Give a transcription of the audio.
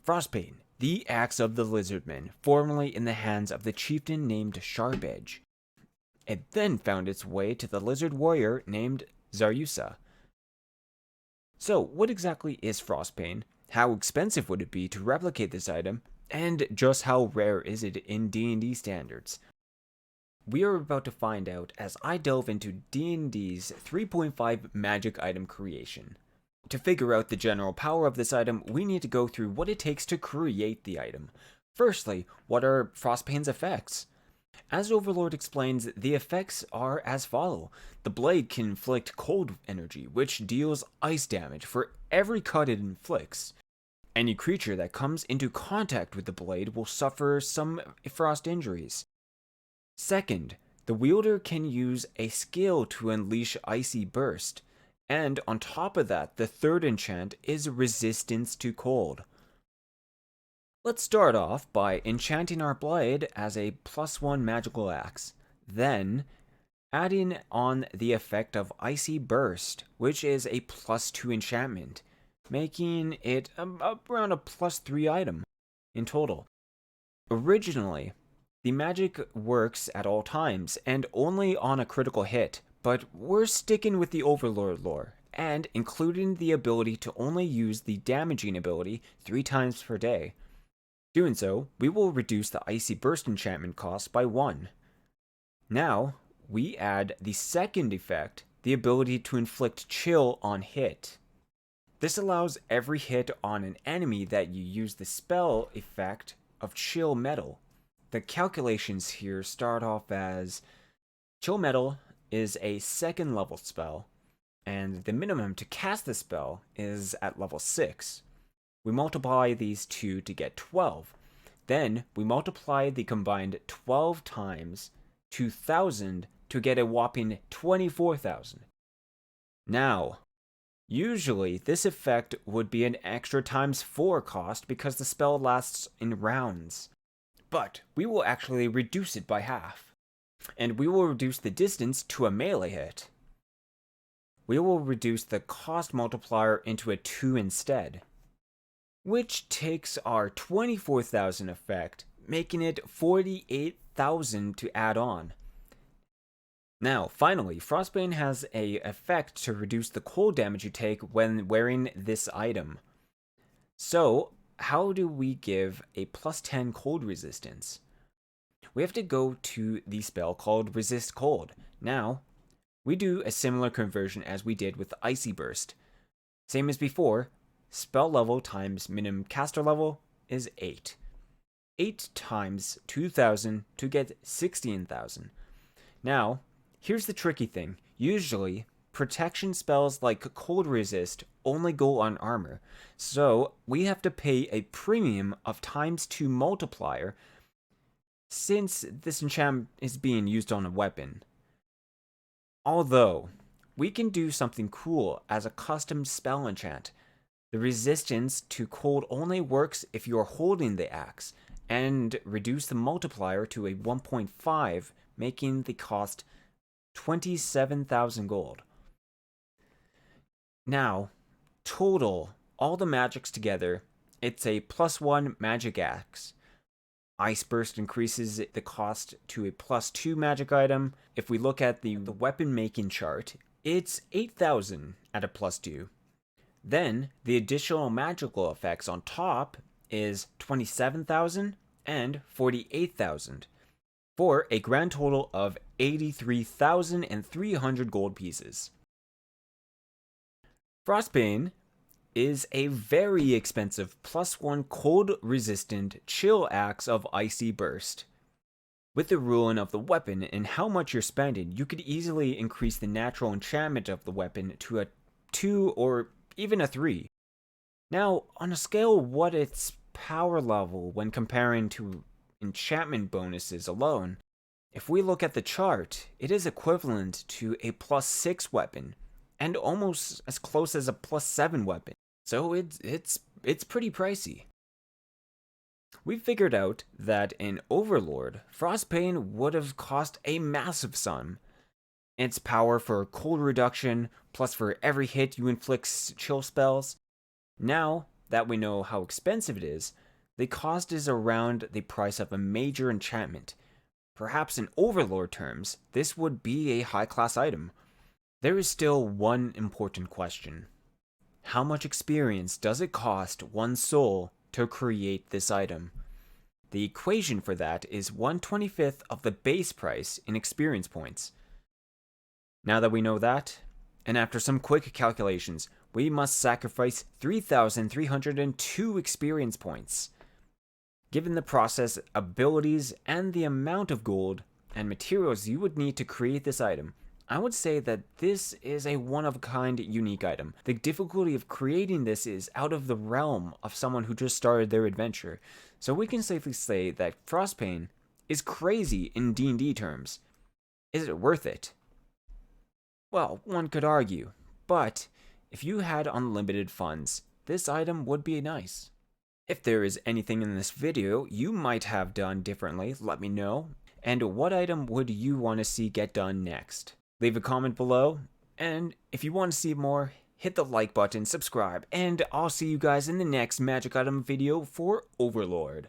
Frostbane, the axe of the lizardmen, formerly in the hands of the chieftain named Sharpedge. It then found its way to the lizard warrior named Zaryusa. So, what exactly is Frostbane? How expensive would it be to replicate this item? And just how rare is it in D&D standards? We are about to find out as I delve into D&D's 3.5 magic item creation. To figure out the general power of this item, we need to go through what it takes to create the item. Firstly, what are Frostbane's effects? As Overlord explains, the effects are as follow. The blade can inflict cold energy, which deals ice damage for every cut it inflicts. Any creature that comes into contact with the blade will suffer some frost injuries. Second, the wielder can use a skill to unleash Icy Burst. And on top of that, the third enchant is resistance to cold. Let's start off by enchanting our blade as a +1 magical axe. Then, adding on the effect of Icy Burst, which is a +2 enchantment, making it around a +3 item in total. Originally, the magic works at all times and only on a critical hit, but we're sticking with the Overlord lore and including the ability to only use the damaging ability 3 times per day. Doing so, we will reduce the Icy Burst enchantment cost by 1. Now, we add the second effect, the ability to inflict chill on hit. This allows every hit on an enemy that you use the spell effect of Chill Metal. The calculations here start off as Chill Metal is a 2nd level spell, and the minimum to cast the spell is at level 6. We multiply these two to get 12. Then we multiply the combined 12 times 2,000 to get a whopping 24,000. Now, usually this effect would be an extra ×4 cost because the spell lasts in rounds. But we will actually reduce it by half. And we will reduce the distance to a melee hit. We will reduce the cost multiplier into a 2 instead, which takes our 24,000 effect, making it 48,000 to add on. Now, finally, Frostbane has an effect to reduce the cold damage you take when wearing this item. So, how do we give a +10 cold resistance? We have to go to the spell called Resist Cold. Now, we do a similar conversion as we did with Icy Burst. Same as before, spell level times minimum caster level is 8. 8 times 2,000 to get 16,000. Now, here's the tricky thing. Usually, protection spells like Cold Resist only go on armor, so we have to pay a premium of ×2 multiplier since this enchantment is being used on a weapon. Although, we can do something cool as a custom spell enchant. The resistance to cold only works if you are holding the axe, and reduce the multiplier to a 1.5, making the cost 27,000 gold. Now, total, all the magics together, it's a +1 magic axe. Ice Burst increases the cost to a +2 magic item. If we look at the weapon making chart, it's 8,000 at a +2. Then, the additional magical effects on top is 27,000 and 48,000, for a grand total of 83,300 gold pieces. Frostbane is a very expensive +1 cold resistant chill axe of Icy Burst. With the ruling of the weapon and how much you're spending, you could easily increase the natural enchantment of the weapon to a 2 or even a 3. Now, on a scale of what its power level when comparing to enchantment bonuses alone, if we look at the chart, it is equivalent to a +6 weapon, and almost as close as a +7 weapon. So it's pretty pricey. We figured out that in Overlord, Frostbane would have cost a massive sum. Its power for cold reduction, plus for every hit you inflict chill spells. Now, that we know how expensive it is, the cost is around the price of a major enchantment. Perhaps in Overlord terms, this would be a high-class item. There is still one important question. How much experience does it cost one soul to create this item? The equation for that is 1/25th of the base price in experience points. Now that we know that, and after some quick calculations, we must sacrifice 3,302 experience points. Given the process, abilities, and the amount of gold and materials you would need to create this item, I would say that this is a one-of-a-kind unique item. The difficulty of creating this is out of the realm of someone who just started their adventure, so we can safely say that Frostbane is crazy in D&D terms. Is it worth it? Well, one could argue, but if you had unlimited funds, this item would be nice. If there is anything in this video you might have done differently, let me know. And what item would you want to see get done next? Leave a comment below, and if you want to see more, hit the like button, subscribe, and I'll see you guys in the next magic item video for Overlord.